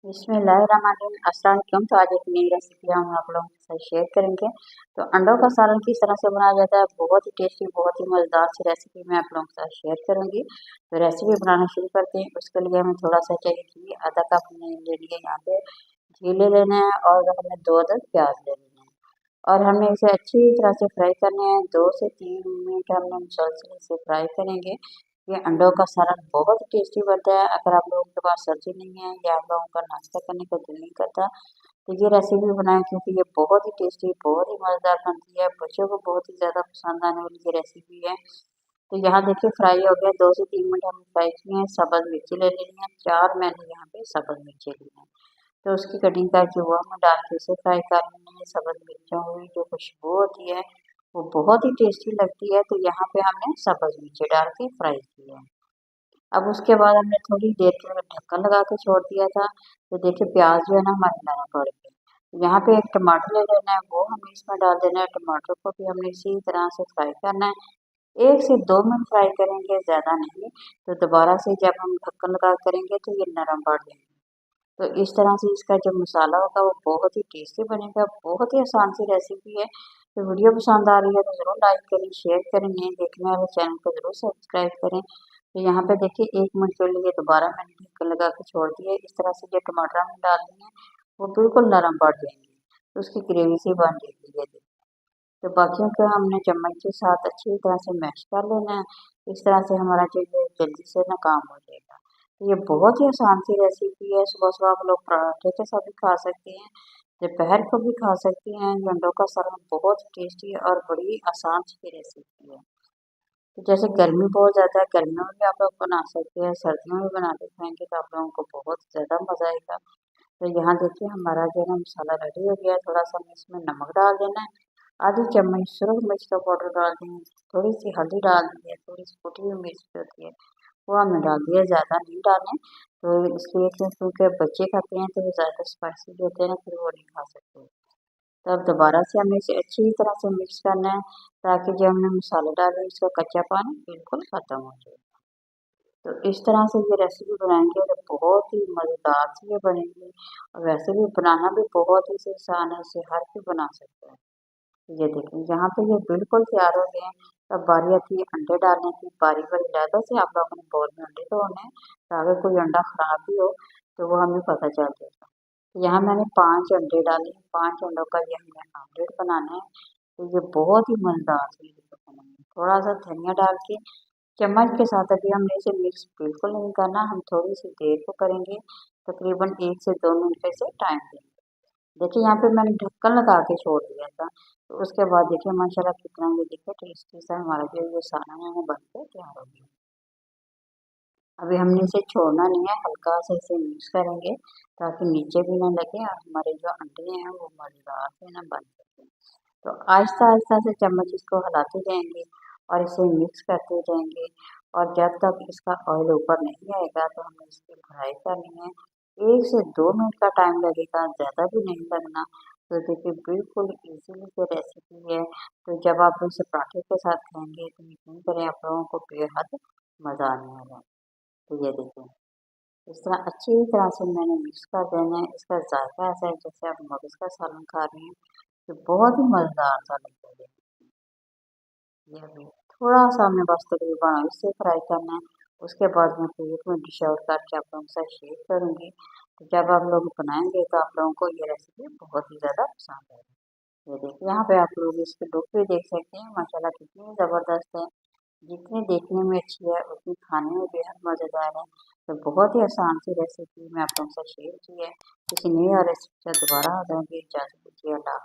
बिस्मिल्लाहिर्रहमानिर्रहीम। अस्सलाम वालेकुम। तो आज एक नई रेसिपी हम आप लोगों के साथ शेयर करेंगे। तो अंडों का सालन किस तरह से बनाया जाता है, बहुत ही टेस्टी, बहुत ही मज़ेदार सी रेसिपी मैं आप लोगों के साथ शेयर करूंगी। तो रेसिपी बनाना शुरू करते हैं। उसके लिए हमें थोड़ा सा चाहिए घी, आधा कप हमने ले लिया यहाँ पे घी ले लेना है, और हमें 2 अदद प्याज ले लेना है, और हमें इसे अच्छी तरह से फ्राई करना है। 2 से 3 मिनट हमने मुसलसल इसे फ्राई करेंगे। ये अंडों का सालन बहुत टेस्टी बनता है। अगर आप लोगों के पास सब्जी नहीं है या आप लोगों का नाश्ता करने का दिल नहीं करता, तो ये रेसिपी बनाएं, क्योंकि ये बहुत ही टेस्टी, बहुत ही मज़ेदार बनती है। बच्चों को बहुत ही ज़्यादा पसंद आने वाली ये रेसिपी है। तो यहाँ देखिए फ्राई हो गया। 2 से 3 मिनट हमने फ्राई किए हैं। सब्ज़ मिर्ची ले लेनी है, 4 मैंने यहाँ पे सब्ज़ मिर्ची ली है। तो उसकी कटिंग करके वो हमें डाल के उसे फ्राई कर लेनी है। सब्ज़ मिर्चों की जो खुशबू होती है वो बहुत ही टेस्टी लगती है। तो यहाँ पे हमने सब्ज़ मिर्ची डाल के फ्राई की है। अब उसके बाद हमने थोड़ी देर के लिए ढक्कन लगा के छोड़ दिया था। तो देखिए प्याज जो है ना हमारे नरम पड़ गए। यहाँ पे एक टमाटर ले लेना है, वो हमें इसमें डाल देना है। टमाटर को भी हमने इसी तरह से फ्राई करना है। 1 से 2 मिनट फ्राई करेंगे, ज़्यादा नहीं। तो दोबारा से जब हम ढक्कन लगा करेंगे तो ये नरम पड़ जाएंगे। तो इस तरह से इसका जो मसाला होगा वो बहुत ही टेस्टी बनेगा। बहुत ही आसान सी रेसिपी है। तो वीडियो पसंद आ रही है तो ज़रूर लाइक करें, शेयर करें, नए देखने वाले चैनल को ज़रूर सब्सक्राइब करें। तो यहाँ पे देखिए 1 मिनट के लिए दोबारा मैंने ढक्कन लगा के छोड़ दिया। इस तरह से जो टमाटर हमने डाल दिए हैं वो बिल्कुल नरम पड़ जाएंगे, तो उसकी ग्रेवी सी बन जाएगी ये देखिए। तो बाकियों को हमने चम्मच के साथ अच्छी तरह से मैश कर लेना है। इस तरह से हमारा जो ये जल्दी से ना काम हो जाएगा। तो ये बहुत ही आसान सी रेसिपी है। सुबह सुबह आप लोग पराठे के साथ भी खा सकते हैं, दोपहर को भी खा सकते हैं। ये अंडों का सालन बहुत टेस्टी और बड़ी आसान सी रेसिपी है। तो जैसे गर्मी बहुत ज़्यादा है, गर्मियों में भी आप लोग बना सकते हैं, सर्दियों में बना के खाएंगे तो आप लोगों को बहुत ज़्यादा मज़ा आएगा। तो यहाँ देखिए हमारा जो है ना मसाला रेडी हो गया है। थोड़ा सा हमें इसमें नमक डाल देना है, आधी चम्मच सुरख मिर्च का पाउडर डाल देंगे, थोड़ी सी हल्दी डाल देंगे, थोड़ी सी कुटी हुई मिर्च जो होती है वो हमने डाल दिया, ज़्यादा नहीं डालें। तो इसलिए क्योंकि बच्चे खाते हैं तो वो ज़्यादा स्पाइसी जो होते हैं ना फिर वो नहीं खा सकते। तो अब दोबारा से हमें इसे अच्छी तरह से मिक्स करना है, ताकि जो हमने मसाले डाले उसका कच्चा पानी बिल्कुल ख़त्म हो जाए। तो इस तरह से ये रेसिपी बनाएंगे तो बहुत ही मज़ेदार सी ये बनेगी। और वैसे भी बनाना भी बहुत ही आसान है, इसे हर कोई बना सकता है। तो ये देखिए यहाँ पे ये बिल्कुल तैयार हो गए हैं। अब बारी आती है अंडे डालने की। बारी बारी ज़्यादा से आप लोगों ने बोल में अंडे तोड़ने हैं, ताकि कोई अंडा खराब भी हो तो वो हमें पता चल जाएगा। तो यहाँ मैंने 5 अंडे डाले हैं। 5 अंडों का ये हमें ऑमलेट बनाना है। तो ये बहुत ही मज़ेदार सी बनाना है। थोड़ा सा धनिया डाल के चम्मच के साथ अभी हमने इसे मिक्स बिल्कुल नहीं करना, हम थोड़ी सी देर को करेंगे, तकरीबन 1 से 2 मिनट का इसे टाइम देंगे। देखिए यहाँ पे मैंने ढक्कन लगा के छोड़ दिया था। तो उसके बाद देखिए माशाल्लाह कितना ये देखिए टेस्टी सा हमारा जो ये सालन है वो बन के तैयार हो गया। अभी हमने इसे छोड़ना नहीं है, हल्का सा इसे मिक्स करेंगे ताकि नीचे भी ना लगे और हमारे जो अंडे हैं वो मज़ेदार से ना बन सके। तो आहिस्ता आहिस्ता से चम्मच इसको हिलाते जाएंगे और इसे मिक्स करते जाएंगे, और जब तक इसका ऑयल ऊपर नहीं आएगा तो हमें इसकी फ्राई करनी है। 1 से 2 मिनट का टाइम लगेगा, ज़्यादा भी नहीं लगना। तो देखिए बिल्कुल इजीली ये रेसिपी है। तो जब आप इसे पराठे के साथ खाएंगे तो यकीन करें आप लोगों को बेहद मज़ा आने वाला है। तो ये देखिए इस तरह अच्छी तरह से मैंने मिक्स कर देना है। इसका जायका ऐसा है जैसे आप मगज़ का सालन खा रहे हैं। तो बहुत ही मज़ेदार सा लगता है। ये अभी थोड़ा सा हमने बस तकरीबन इससे फ्राई करना है। उसके बाद मैं प्लेट में डिश आउट करके आप लोगों के साथ शेयर करूँगी। तो जब आप लोग बनाएंगे तो आप लोगों को ये रेसिपी बहुत ही ज़्यादा पसंद आएगी। ये देखिए यहाँ पे आप लोग इसके लुक भी देख सकते हैं, माशाल्लाह कितनी ज़बरदस्त है। जितनी देखने में अच्छी है उतनी खाने में बेहद मज़ेदार है। तो बहुत ही आसान सी रेसिपी मैं आप लोगों के साथ शेयर की है। किसी नई और रेसिपी से दोबारा आ जाऊँगी। इजाज़त दीजिए। अल्लाह।